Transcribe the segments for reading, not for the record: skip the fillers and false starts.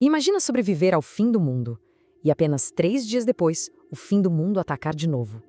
Imagina sobreviver ao fim do mundo e apenas 3 dias depois, o fim do mundo atacar de novo.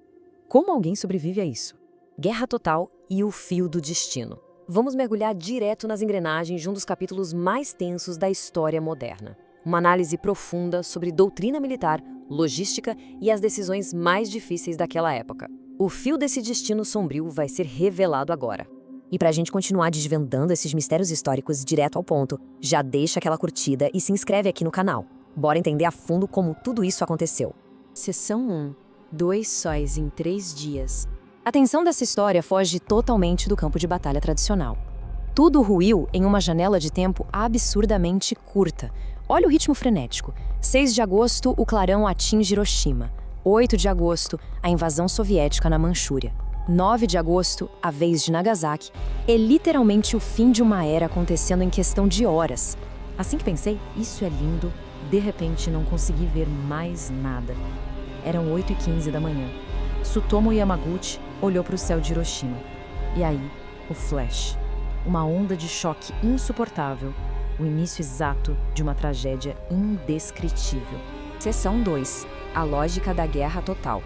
Como alguém sobrevive a isso? Guerra total e o fio do destino. Vamos mergulhar direto nas engrenagens de um dos capítulos mais tensos da história moderna. Uma análise profunda sobre doutrina militar, logística e as decisões mais difíceis daquela época. O fio desse destino sombrio vai ser revelado agora. E para a gente continuar desvendando esses mistérios históricos direto ao ponto, já deixa aquela curtida e se inscreve aqui no canal. Bora entender a fundo como tudo isso aconteceu. Seção 1. 2 sóis em 3 dias. A tensão dessa história foge totalmente do campo de batalha tradicional. Tudo ruiu em uma janela de tempo absurdamente curta. Olha o ritmo frenético. 6 de agosto, o clarão atinge Hiroshima. 8 de agosto, a invasão soviética na Manchúria. 9 de agosto, a vez de Nagasaki, é literalmente o fim de uma era acontecendo em questão de horas. Assim que pensei, isso é lindo, de repente não consegui ver mais nada. Eram 8h15 da manhã. Tsutomu Yamaguchi olhou para o céu de Hiroshima. E aí, o flash. Uma onda de choque insuportável. O início exato de uma tragédia indescritível. Seção 2. A lógica da guerra total.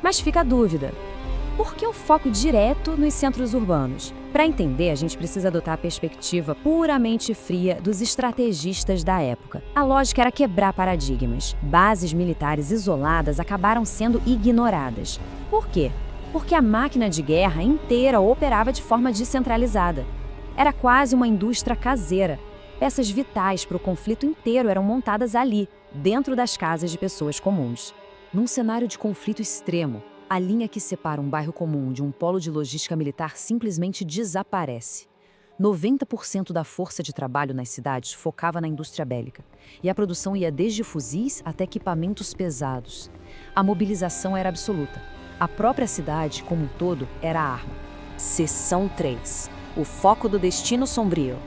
Mas fica a dúvida. Por que o foco direto nos centros urbanos? Para entender, a gente precisa adotar a perspectiva puramente fria dos estrategistas da época. A lógica era quebrar paradigmas. Bases militares isoladas acabaram sendo ignoradas. Por quê? Porque a máquina de guerra inteira operava de forma descentralizada. Era quase uma indústria caseira. Peças vitais para o conflito inteiro eram montadas ali, dentro das casas de pessoas comuns. Num cenário de conflito extremo, a linha que separa um bairro comum de um polo de logística militar simplesmente desaparece. 90% da força de trabalho nas cidades focava na indústria bélica, e a produção ia desde fuzis até equipamentos pesados. A mobilização era absoluta. A própria cidade, como um todo, era a arma. Seção 3. O foco do destino sombrio.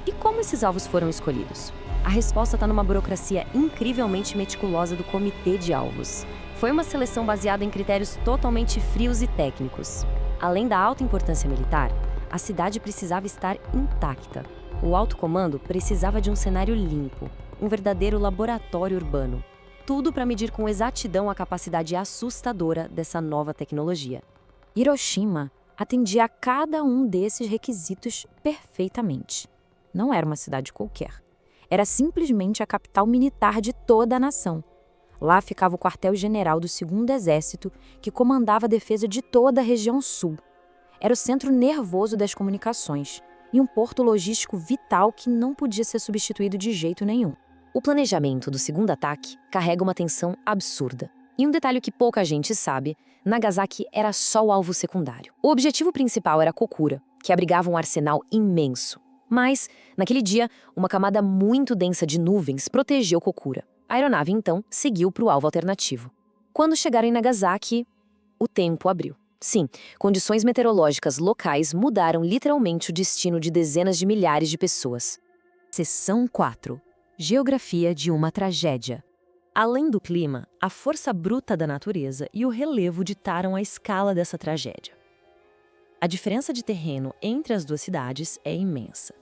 E como esses alvos foram escolhidos? A resposta está numa burocracia incrivelmente meticulosa do Comitê de Alvos. Foi uma seleção baseada em critérios totalmente frios e técnicos. Além da alta importância militar, a cidade precisava estar intacta. O alto comando precisava de um cenário limpo, um verdadeiro laboratório urbano. Tudo para medir com exatidão a capacidade assustadora dessa nova tecnologia. Hiroshima atendia a cada um desses requisitos perfeitamente. Não era uma cidade qualquer. Era simplesmente a capital militar de toda a nação. Lá ficava o quartel-general do 2º Exército, que comandava a defesa de toda a região sul. Era o centro nervoso das comunicações e um porto logístico vital que não podia ser substituído de jeito nenhum. O planejamento do segundo ataque carrega uma tensão absurda. E um detalhe que pouca gente sabe, Nagasaki era só o alvo secundário. O objetivo principal era Kokura, que abrigava um arsenal imenso. Mas, naquele dia, uma camada muito densa de nuvens protegeu Kokura. A aeronave, então, seguiu para o alvo alternativo. Quando chegaram em Nagasaki, o tempo abriu. Sim, condições meteorológicas locais mudaram literalmente o destino de dezenas de milhares de pessoas. Seção 4. Geografia de uma tragédia. Além do clima, a força bruta da natureza e o relevo ditaram a escala dessa tragédia. A diferença de terreno entre as duas cidades é imensa.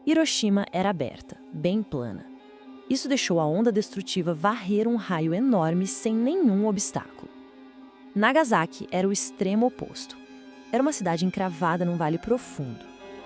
Hiroshima era aberta, bem plana. Isso deixou a onda destrutiva varrer um raio enorme sem nenhum obstáculo. Nagasaki era o extremo oposto. Era uma cidade encravada num vale profundo.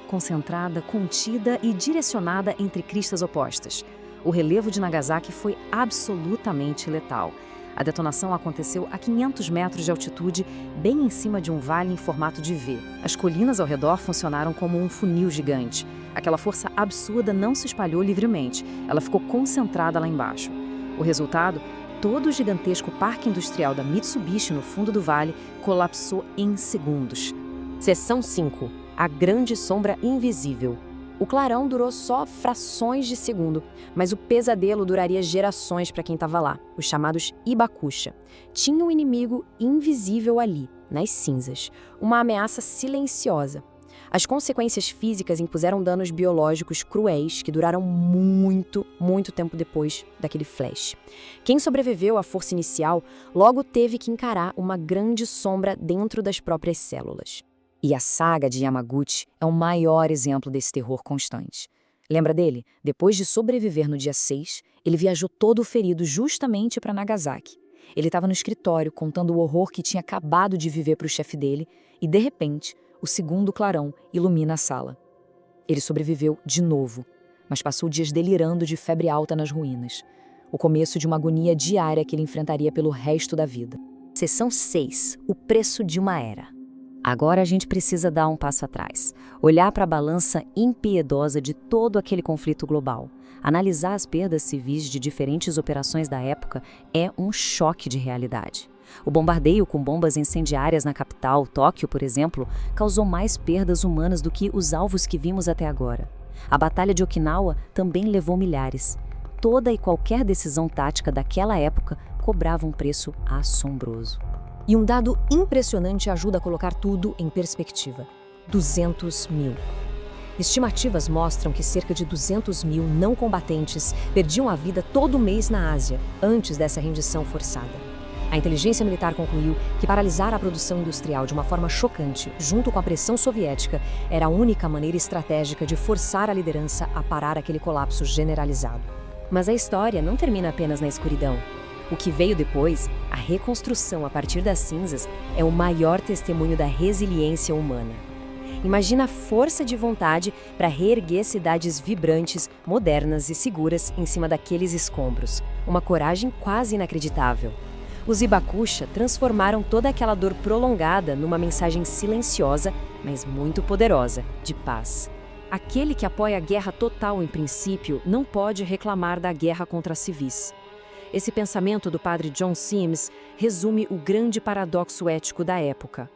Concentrada, contida e direcionada entre cristas opostas. O relevo de Nagasaki foi absolutamente letal. A detonação aconteceu a 500 metros de altitude, bem em cima de um vale em formato de V. As colinas ao redor funcionaram como um funil gigante. Aquela força absurda não se espalhou livremente, ela ficou concentrada lá embaixo. O resultado? Todo o gigantesco parque industrial da Mitsubishi no fundo do vale colapsou em segundos. Seção 5. A grande sombra invisível. O clarão durou só frações de segundo, mas o pesadelo duraria gerações para quem estava lá, os chamados Hibakusha. Tinha um inimigo invisível ali, nas cinzas, uma ameaça silenciosa. As consequências físicas impuseram danos biológicos cruéis que duraram muito tempo depois daquele flash. Quem sobreviveu à força inicial logo teve que encarar uma grande sombra dentro das próprias células. E a saga de Yamaguchi é o maior exemplo desse terror constante. Lembra dele? Depois de sobreviver no dia 6, Ele viajou todo ferido justamente para Nagasaki. Ele estava no escritório contando o horror que tinha acabado de viver para o chefe dele e, de repente, o segundo clarão ilumina a sala. Ele sobreviveu de novo, mas passou dias delirando de febre alta nas ruínas. O começo de uma agonia diária que ele enfrentaria pelo resto da vida. Seção 6. O preço de uma era. Agora a gente precisa dar um passo atrás, olhar para a balança impiedosa de todo aquele conflito global. Analisar as perdas civis de diferentes operações da época é um choque de realidade. O bombardeio com bombas incendiárias na capital, Tóquio, por exemplo, causou mais perdas humanas do que os alvos que vimos até agora. A Batalha de Okinawa também levou milhares. Toda e qualquer decisão tática daquela época cobrava um preço assombroso. E um dado impressionante ajuda a colocar tudo em perspectiva: 200 mil. Estimativas mostram que cerca de 200 mil não combatentes perdiam a vida todo mês na Ásia, antes dessa rendição forçada. A inteligência militar concluiu que paralisar a produção industrial de uma forma chocante, junto com a pressão soviética, era a única maneira estratégica de forçar a liderança a parar aquele colapso generalizado. Mas a história não termina apenas na escuridão. O que veio depois, a reconstrução a partir das cinzas, é o maior testemunho da resiliência humana. Imagina a força de vontade para reerguer cidades vibrantes, modernas e seguras em cima daqueles escombros. Uma coragem quase inacreditável. Os Hibakusha transformaram toda aquela dor prolongada numa mensagem silenciosa, mas muito poderosa, de paz. Aquele que apoia a guerra total em princípio não pode reclamar da guerra contra civis. Esse pensamento do padre John Sims resume o grande paradoxo ético da época.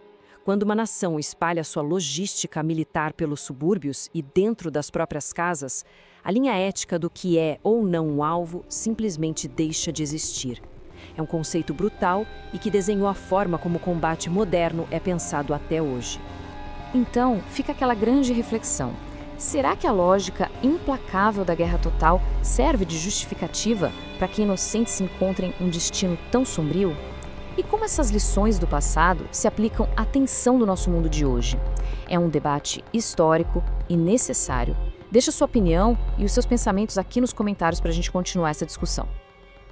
Quando uma nação espalha sua logística militar pelos subúrbios e dentro das próprias casas, a linha ética do que é ou não um alvo simplesmente deixa de existir. É um conceito brutal e que desenhou a forma como o combate moderno é pensado até hoje. Então, fica aquela grande reflexão. Será que a lógica implacável da guerra total serve de justificativa para que inocentes se encontrem um destino tão sombrio? E como essas lições do passado se aplicam à tensão do nosso mundo de hoje? É um debate histórico e necessário. Deixa sua opinião e os seus pensamentos aqui nos comentários para a gente continuar essa discussão.